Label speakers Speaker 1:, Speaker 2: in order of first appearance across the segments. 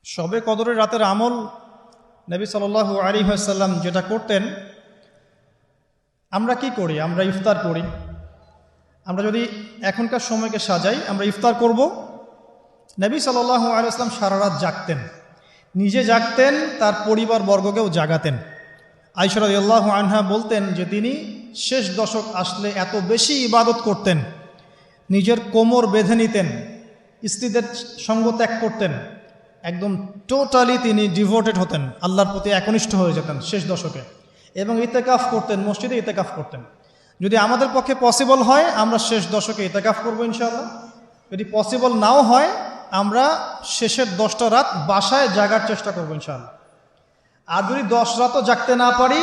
Speaker 1: শবে কদরের রাতের আমল নবী সাল্লাল্লাহু আলাইহি ওয়াসাল্লাম যেটা করতেন, আমরা কি করি? আমরা ইফতার করি। আমরা যদি এখনকার সময়কে সাজাই, আমরা ইফতার করব। নবী সাল্লাল্লাহু আলাইহি ওয়াসাল্লাম সারা রাত জাগতেন, নিজে জাগতেন, তার পরিবারবর্গকেও জাগাতেন। আয়েশা রাদিয়াল্লাহু আনহা বলতেন যে তিনি শেষ দশক আসলে এত বেশি ইবাদত করতেন, নিজের কোমর বেঁধে নিতেন, স্ত্রীদের সঙ্গ ত্যাগ করতেন, একদম টোটালি তিনি ডিভোটেড হতেন, আল্লাহর প্রতি একনিষ্ঠ হয়ে যেতেন শেষ দশকে, এবং ইতেকাফ করতেন, মসজিদে ইতেকাফ করতেন। যদি আমাদের পক্ষে পসিবল হয় আমরা শেষ দশকে ইতেকাফ করবো ইনশাআল্লাহ। যদি পসিবল নাও হয় আমরা শেষের 10টা রাত বাসায় জাগার চেষ্টা করবো ইনশাআল্লাহ। আর যদি 10 রাতও জাগতে না পারি,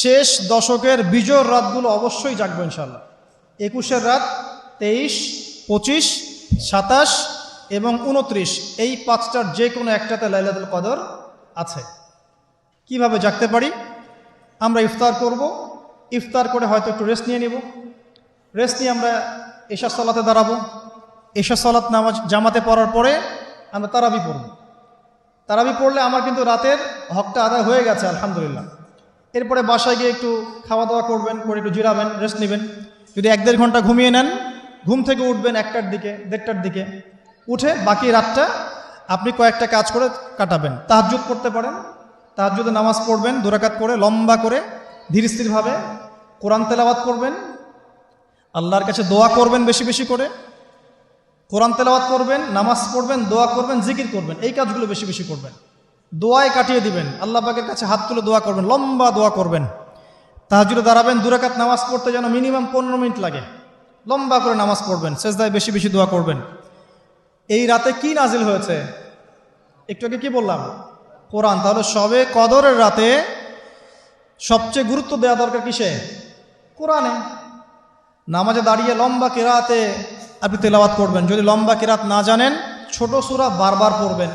Speaker 1: শেষ দশকের বিজয়ের রাতগুলো অবশ্যই জাগবো ইনশাআল্লাহ। 21 রাত, 23, 25, 27 এবং 29, এই 5টার যে কোনো একটাতে লাইলাতুল কদর আছে। কিভাবে জাগতে পারি? আমরা ইফতার করব, ইফতার করে হয়তো একটু রেস্ট নিয়ে নিব, রেস্ট নিয়ে আমরা এশা সালাতে দাঁড়াবো, এশা সালাত নামাজ জামাতে পড়ার পরে আমরা তারাবি পড়ব। তারাবি পড়লে আমার কিন্তু রাতের হকটা আদায় হয়ে গেছে আলহামদুলিল্লাহ। এরপরে বাসায় গিয়ে একটু খাওয়া দাওয়া করবেন, করে একটু জিরাবেন, রেস্ট নেবেন। যদি 1-1.5 ঘন্টা ঘুমিয়ে নেন, ঘুম থেকে উঠবেন 1টার দিকে, 1:30টার দিকে, উঠে বাকি রাতটা আপনি কয়েকটা কাজ করে কাটাবেন। তাহাজ্জুদ পড়তে পারেন, তাহাজ্জুদে নামাজ পড়বেন 2 রাকাত করে, লম্বা করে, ধীর স্থিরভাবে কোরআন তেলাওয়াত করবেন, আল্লাহর কাছে দোয়া করবেন, বেশি বেশি করে কোরআন তেলাওয়াত করবেন, নামাজ পড়বেন, দোয়া করবেন, জিকির করবেন। এই কাজগুলো বেশি বেশি করবেন। দোয়ায় কাটিয়ে দিবেন, আল্লাহ পাকের কাছে হাত তুলে দোয়া করবেন, লম্বা দোয়া করবেন। তাহাজ্জুদে দাঁড়াবেন, 2 রাকাত নামাজ পড়তে যেন মিনিমাম 15 মিনিট লাগে, লম্বা করে নামাজ পড়বেন, সেজদায় বেশি বেশি দোয়া করবেন। এই রাতে কি নাজিল হয়েছে? একটু আগে কি বললাম? কোরআন। তাহলে শবে কদরের রাতে সবচেয়ে গুরুত্ব দেওয়া দরকার কিসে? কোরআনে। নামাজে দাঁড়িয়ে লম্বা কিরাতে আপনি তেলাওয়াত করবেন। যদি লম্বা কিরাত না জানেন, ছোট সূরা বারবার পড়বেন।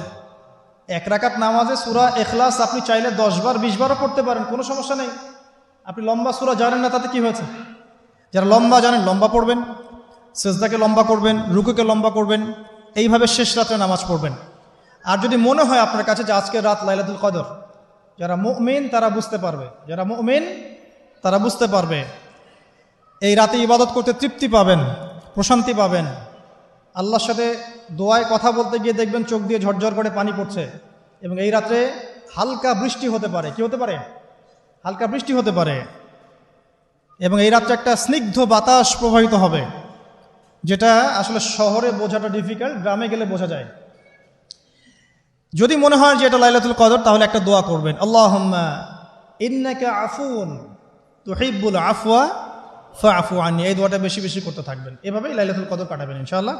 Speaker 1: 1 রাকাত নামাজে সূরা ইখলাস আপনি চাইলে 10 বার 20 বারও পড়তে পারেন, কোনো সমস্যা নেই। আপনি লম্বা সূরা জানেন না, তাতে কি হয়েছে? যারা লম্বা জানেন লম্বা পড়বেন, সেজদাকে লম্বা করবেন, রুকুকে লম্বা করবেন, এইভাবে শেষ রাতে নামাজ পড়বেন। আর যদি মনে হয় আপনার কাছে যে আজকের রাত লাইলাতুল কদর, যারা মুমিন তারা বুঝতে পারবে, যারা মুমিন তারা বুঝতে পারবে, এই রাতে ইবাদত করতে তৃপ্তি পাবেন, প্রশান্তি পাবেন। আল্লাহর সাথে দোয়ায় কথা বলতে গিয়ে দেখবেন চোখ দিয়ে ঝরঝর করে পানি পড়ছে, এবং এই রাত্রে হালকা বৃষ্টি হতে পারে। কি হতে পারে? হালকা বৃষ্টি হতে পারে। এবং এই রাত্রে একটা স্নিগ্ধ বাতাস প্রবাহিত হবে, যেটা আসলে শহরে বোঝাটা ডিফিকাল্ট, গ্রামে গেলে বোঝা যায়। যদি মনে হয় যে এটা লাইলাতুল কদর, তাহলে একটা দোয়া করবেন, আল্লাহুম্মা ইন্নাকা আফুন তুহিব্বুল আফওয়া ফাআফু আননি। এই দোয়াটা বেশি বেশি করতে থাকবেন। এভাবেই লাইলাতুল কদর কাটাবেন ইনশাআল্লাহ।